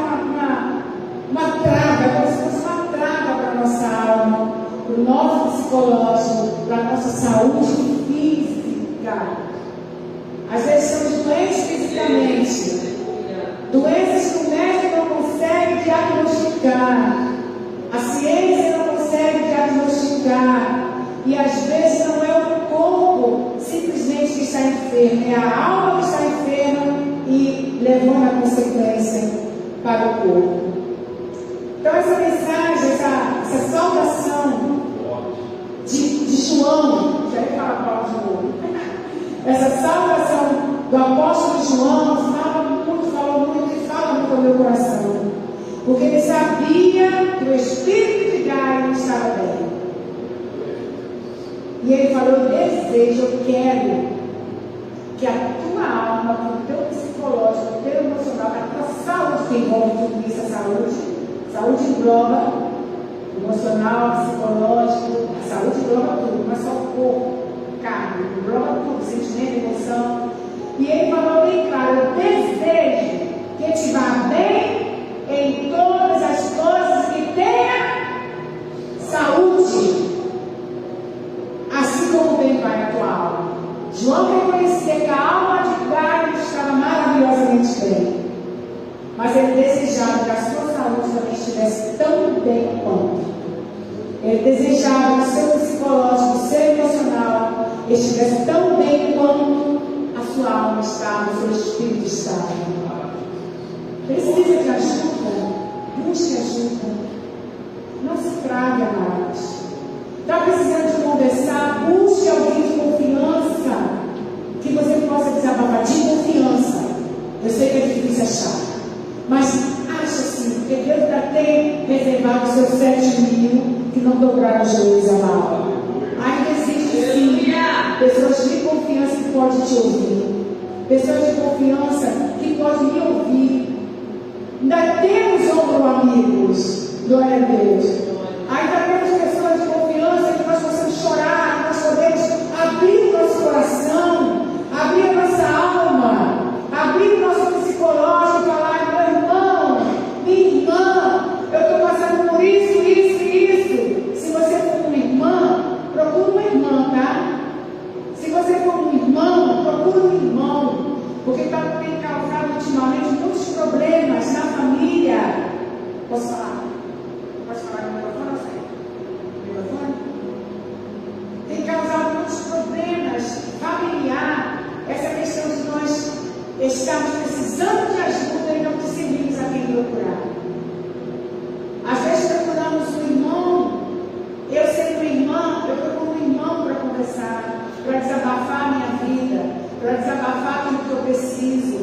uma trava, como se fosse uma trava para a nossa alma, para o nosso psicológico, para a nossa saúde física. Às vezes somos doentes fisicamente, doenças que o médico não consegue diagnosticar, a ciência não consegue diagnosticar, e às vezes não é o corpo simplesmente que está enfermo, é a alma que está enferma e levando a consequência para o corpo. Então essa mensagem, essa saudação de João, já ia falar Paulo de novo, essa saudação do apóstolo João fala muito e fala muito ao meu coração, porque ele sabia que o espírito de Gaio estava bem. E ele falou: eu desejo, eu quero que a tua alma, o teu psicológico, o teu emocional, a tua saúde, que envolve tudo isso, a saúde engloba emocional, psicológico, a saúde engloba tudo, não é só o corpo, carne, engloba tudo, sentimento, emoção. E ele falou bem claro: estivesse tão bem quanto. Ele desejava que o seu psicológico, o seu emocional estivesse tão bem quanto a sua alma estava, o seu espírito estava. Precisa de ajuda? Busque ajuda. Não se trave, amados. Está precisando de conversar? Busque alguém de confiança que você possa desabafar. De confiança. Eu sei que é difícil achar, mas acha sim, porque Deus ainda tem reservado os seus 7.000 que não dobraram os joelhos a mal. Ainda existe sim pessoas de confiança que podem te ouvir, pessoas de confiança que podem me ouvir. Ainda temos ombro amigos, glória a Deus. Ainda temos pessoas de confiança que nós possamos chorar, que nós podemos abrir o nosso coração, abrir a nossa alma, abrir o nosso psicológico e falar: meu irmão, minha irmã, eu estou passando por isso, isso e isso. Se você for uma irmã, procura uma irmã, tá? Se você for um irmão, procura um irmão, porque tem causado ultimamente muitos problemas na família. Posso falar? Posso falar no microfone ou sem? Microfone? Tem causado muitos problemas familiares. Essa questão de nós estamos precisando de ajuda e não conseguimos a quem procurar. Às vezes procuramos um irmão. Eu sendo uma irmã, eu procuro um irmão para conversar, para desabafar a minha vida, para desabafar aquilo que eu preciso.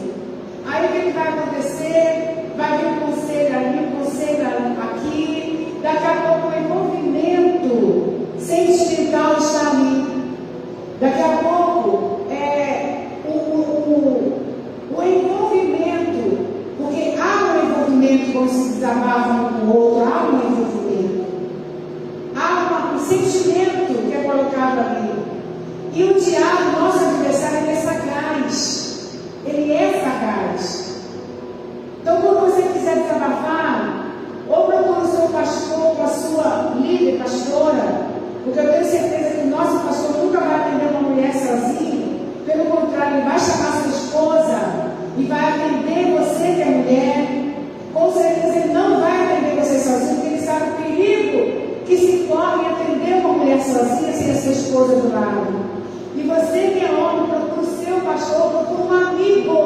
Aí o que vai acontecer? Vai vir um conselho ali, um conselho aqui. Daqui a pouco o envolvimento sentimental está ali. Daqui a pouco o envolvimento, porque há um envolvimento quando se desabafa um com o outro, há um envolvimento. Há um sentimento que é colocado ali. E o diabo, nosso adversário, ele é sagaz. Ele é sagaz. Então, quando você quiser desabafar, ou procure o seu pastor, com a sua líder, pastora, porque eu tenho certeza que o nosso pastor nunca vai atender uma mulher sozinha. Pelo contrário, ele vai chamar sua esposa e vai atender você que é mulher. Com certeza ele não vai atender você sozinho, porque ele sabe o perigo que se corre em atender uma mulher sozinha sem a sua esposa do lado. E você que é homem, procura o seu pastor, procura um amigo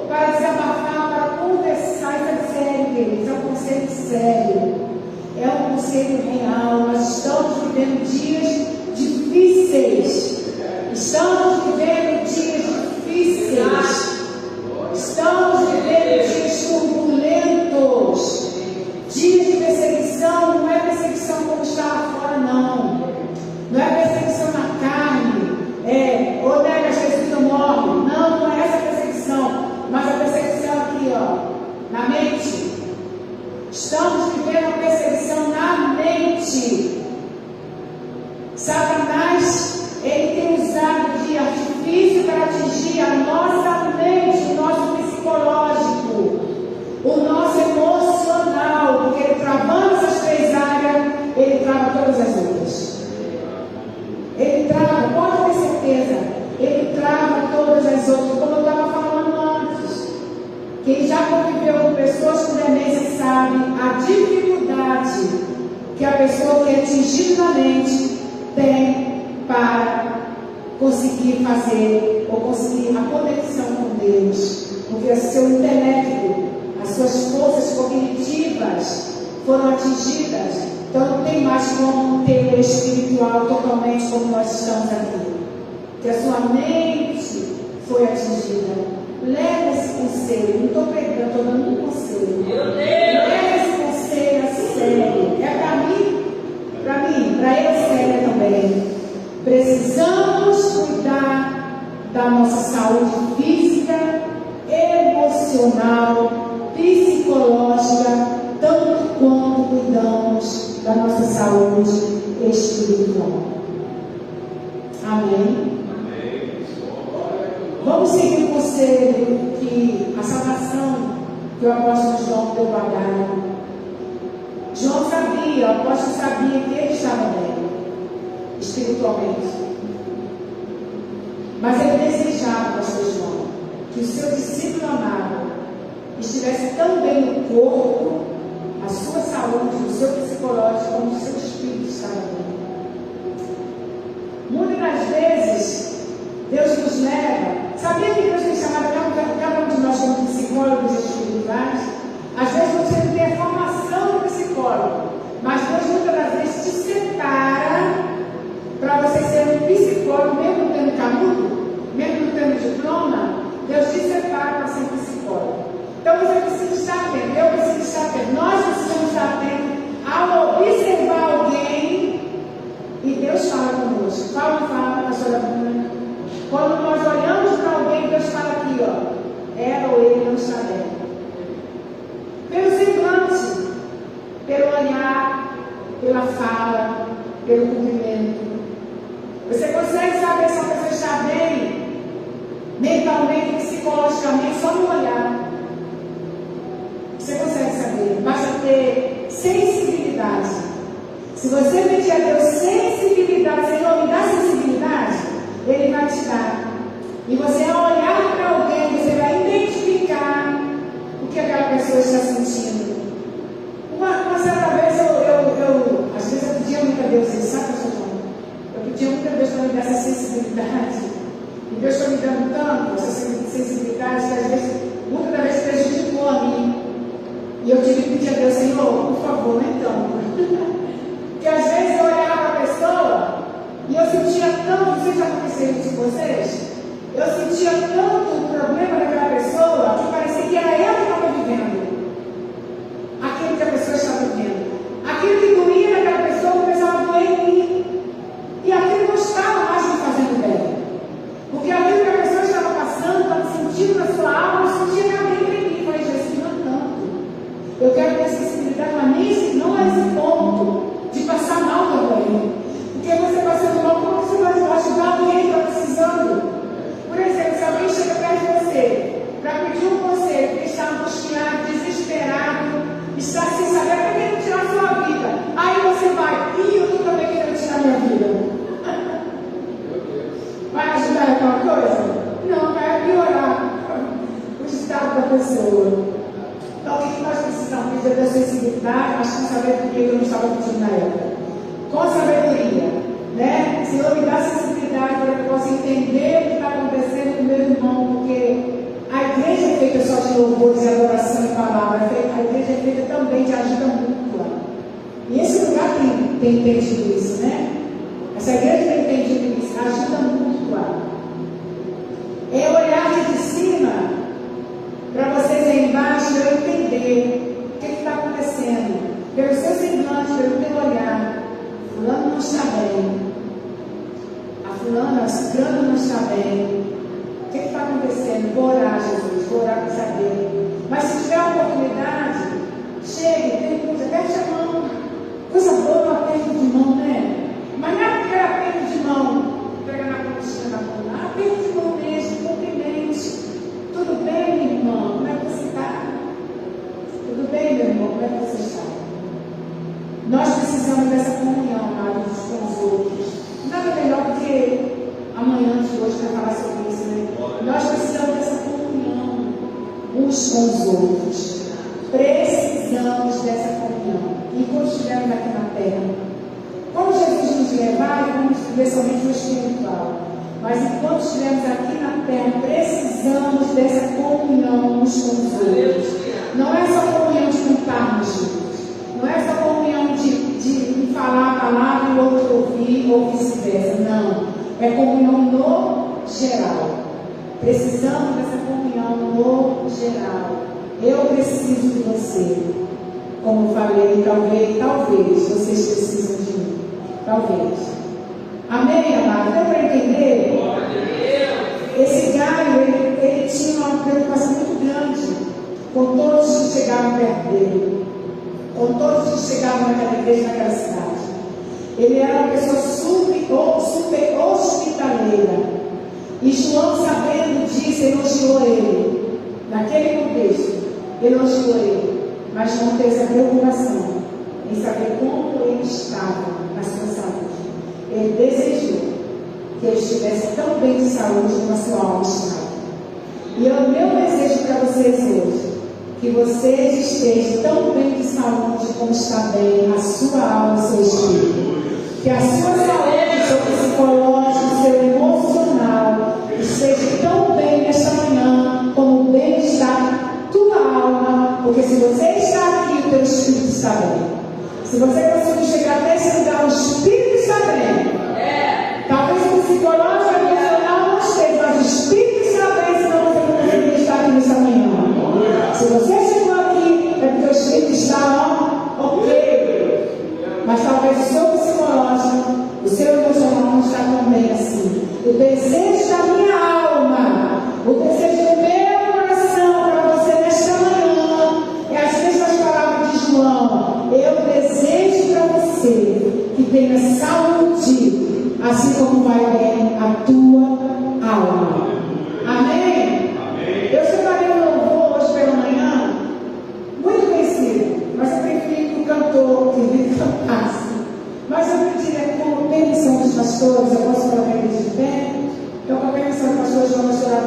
para desabafar, para conversar. Isso é sério, queridos, é um conselho sério. É um conselho real. Nós estamos vivendo dias difíceis. Estamos vivendo dias difíceis. Estamos vivendo dias turbulentos. Dias de perseguição. Não é perseguição como está lá fora, não. Não é perseguição na carne. Ou nega Jesus não morre. Não, não é essa perseguição. Mas a perseguição aqui, ó, na mente. Estamos vivendo uma perseguição na mente. Satanás, ele tem usado de artifício para atingir a nossa mente, o nosso psicológico, o nosso emocional, porque ele travando essas 3 áreas, ele trava todas as outras. Ele trava, pode ter certeza, ele trava todas as outras, como eu estava falando antes. Quem já conviveu com pessoas com demência sabe a dificuldade que a pessoa que é atingida na mente tem para conseguir fazer ou conseguir a conexão com Deus, porque o seu intelecto, as suas forças cognitivas foram atingidas, então não tem mais como ter o espiritual totalmente como nós estamos aqui, que a sua mente foi atingida. Leve esse conselho, não estou pregando, estou dando um conselho. Leve esse conselho a sério. É para mim, para eu sério também. Precisamos cuidar da nossa saúde física, emocional, psicológica, tanto quanto cuidamos da nossa saúde espiritual. Amém? Vamos seguir o conselho que a salvação que o apóstolo João deu bagagem. João sabia, o apóstolo sabia que ele estava bem, espiritualmente. Mas ele desejava, pastor João, que o seu discípulo amado estivesse tão bem no corpo, a sua saúde saúde, do seu psicológico, como do seu espírito estará bem. Muitas das vezes, Deus nos leva. Sabia que Deus tem chamado cada um de nós como psicólogos espirituais? Às vezes você não tem a formação do psicólogo, mas Deus muitas das vezes te separa para você ser um psicólogo, mesmo não tendo canudo, mesmo não tendo diploma. Deus te separa para ser psicólogo. Então você precisa estar atento, eu preciso estar atento, nós precisamos estar atentos ao observar alguém e Deus fala conosco. Fala, pastora Bruna. Quando nós olhamos para alguém, Deus fala aqui, ó, ela ou ele não está bem. Pelo semblante, pelo olhar, pela fala, pelo cumprimento. Você consegue saber se a pessoa está bem, mentalmente, psicologicamente, só no olhar. Você consegue saber, basta ter sensibilidade. Se você pedir a Deus sensibilidade, Senhor, me dá sensibilidade, Ele vai te dar. E você, ao olhar para alguém, você vai identificar o que aquela pessoa está sentindo. Uma certa vez, às vezes eu pedia muito a Deus, sabe, pastor João? Eu pedia muito a Deus para me dar essa sensibilidade. E Deus está me dando tanto essa sensibilidade que às vezes, muitas das vezes prejudicou a mim. E eu tive que pedir a Deus, Senhor, por favor, não então. Porque às vezes eu olhava para a pessoa e eu sentia tanto, não sei se aconteceu isso com vocês, eu sentia tanto o problema daquela pessoa que parecia que era eu que estava vivendo aquilo que a pessoa estava vivendo. Aquilo que doía naquela pessoa começava a doer em mim. E aquilo não estava mais me fazendo bem. Porque aquilo que a pessoa estava passando, estava sentindo na sua alma, eu sentia que alguém em mim. Eu falei, Jesus, não tanto. Eu quero ter sensibilidade, mas não a esse ponto de passar mal também. Porque você passando mal, como você vai ajudar alguém que está precisando? Por exemplo, se alguém chega perto de você para pedir um conselho, porque está angustiado, desesperado, está sem saber para quem tirar a sua vida. Aí você vai, eu estou também querendo tirar minha vida. Vai ajudar em alguma coisa? Não, vai piorar o estado da pessoa. Então, o que nós precisamos pedir da sensibilidade, mas com sabedoria, que eu não estava pedindo na época. Com sabedoria, né? Senhor, me dá sensibilidade para que eu possa entender o que está acontecendo com o meu irmão, porque a igreja é feita só de louvores e adoração e palavra, a igreja é feita também de ajuda mútua. E esse lugar tem entendido isso, né? Essa igreja tem entendido isso, ajuda mútua. É olhar de cima para vocês aí embaixo eu entender o que está acontecendo. Pelo seu semblante, pelo teu olhar, fulano não está bem. A fulana, a ciclana não está bem. O que está acontecendo? Vou orar, Jesus, vou orar para saber. Mas se tiver oportunidade, chegue, pergunta, aperte a mão. Coisa boa, um aperto de mão, né? Mas não é porque é aperto de mão, pega na conchinha da mão, não. Aperto de mão mesmo, cumprimente. Tudo bem, meu irmão? Como é que você está? Tudo bem, meu irmão? Como é que você está? Nós precisamos dessa comunhão, amados, uns com os outros. Nada melhor do que amanhã de hoje para falar sobre isso, né? Nós precisamos dessa comunhão uns com os outros. Precisamos dessa comunhão. Enquanto estivermos aqui na terra. Quando Jesus nos levar, vamos viver somente o espiritual. Mas enquanto estivermos aqui na terra, precisamos dessa comunhão uns com os outros. Não é só comunhão de cantarmos juntos. Não é só comunhão de falar a palavra e o outro ouvir ou vice-versa. Não. É comunhão no geral. Precisamos dessa comunhão no geral. Eu preciso de você. Como eu falei, talvez vocês precisam de mim. Talvez. Amém, amado? Deu para entender? Esse galho, ele tinha uma preocupação muito grande com todos que chegavam perto dele, com todos que chegavam naquela igreja, naquela cidade. Ele era uma pessoa super hospitaleira. E João, sabendo disso, elogiou ele. Naquele contexto, elogiou ele. Mas não teve essa preocupação em saber como ele estava na sua saúde. Ele desejou que ele estivesse tão bem de saúde como a sua alma estava. E é o meu desejo para vocês hoje, que vocês estejam tão bem de saúde como está bem a sua alma e o seu espírito. Que a sua saúde, seu psicológico, seu emocional, esteja tão bem nesta manhã como bem está tua alma. Porque se você está aqui, o teu espírito está bem. Se você conseguir chegar até esse lugar, o espírito está bem. Talvez o psicológico, o emocional não esteja, mas o espírito está bem, senão você não conseguiria estar aqui nessa manhã. Se você chegou aqui, é porque o espírito está ok. Mas talvez o seu psicológico, o seu emocional não está tão bem assim. O desejo da minha alma, o desejo do meu coração para você nesta manhã é as mesmas palavras de João. Eu desejo para você que tenha saúde, assim como vai bem a tua alma. Amém? Eu separei um louvor hoje pela manhã, muito conhecido, mas eu preferi que o cantor que cantasse. Mas eu pedi, com permissão dos pastores, eu posso colocar eles de pé? Então, com a permissão dos pastores, vamos chorar.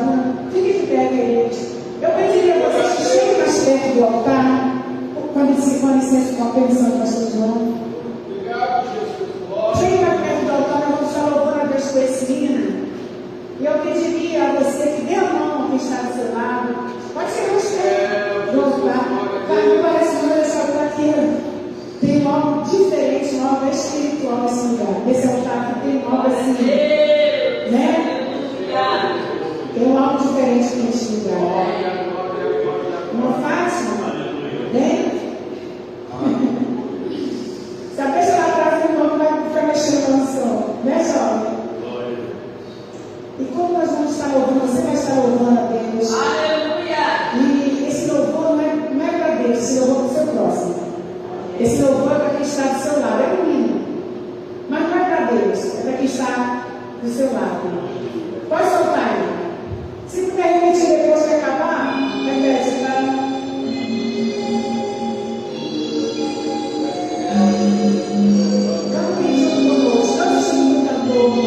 Fique de pé, queridos. Eu pediria a vocês que cheguem mais perto do altar, com licença, com a permissão do pastor João. Chegue mais perto do altar, nós vamos estar louvando a Deus com esse hino. E eu pediria a você que dê a mão a quem está do seu lado. Pode ser você do altar. Me parece que essa altar aqui tem algo diferente, algo espiritual nesse lugar. Esse altar aqui tem algo assim, né? Tem algo diferente nesse lugar. Não é fácil? Né? Se a pessoa lá atrás do irmão vai ficar mexendo na noção, né, jovem? E como nós vamos estar louvando, você vai estar louvando a Deus. Aleluia! E esse louvor não é para Deus, esse louvor é para o seu próximo. Esse louvor é para quem está do seu lado, é um hino. Mas não é para Deus, é para quem está do seu lado. Pode soltar ele. Se puder repetir depois que acabar, repete, tá? Cante junto conosco, cante junto com o cantor.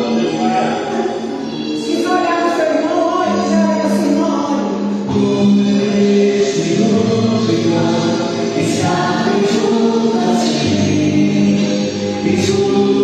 Se não olhar no seu irmão, olhe, já olha no seu irmão, olhe. Está junto a ti, e junto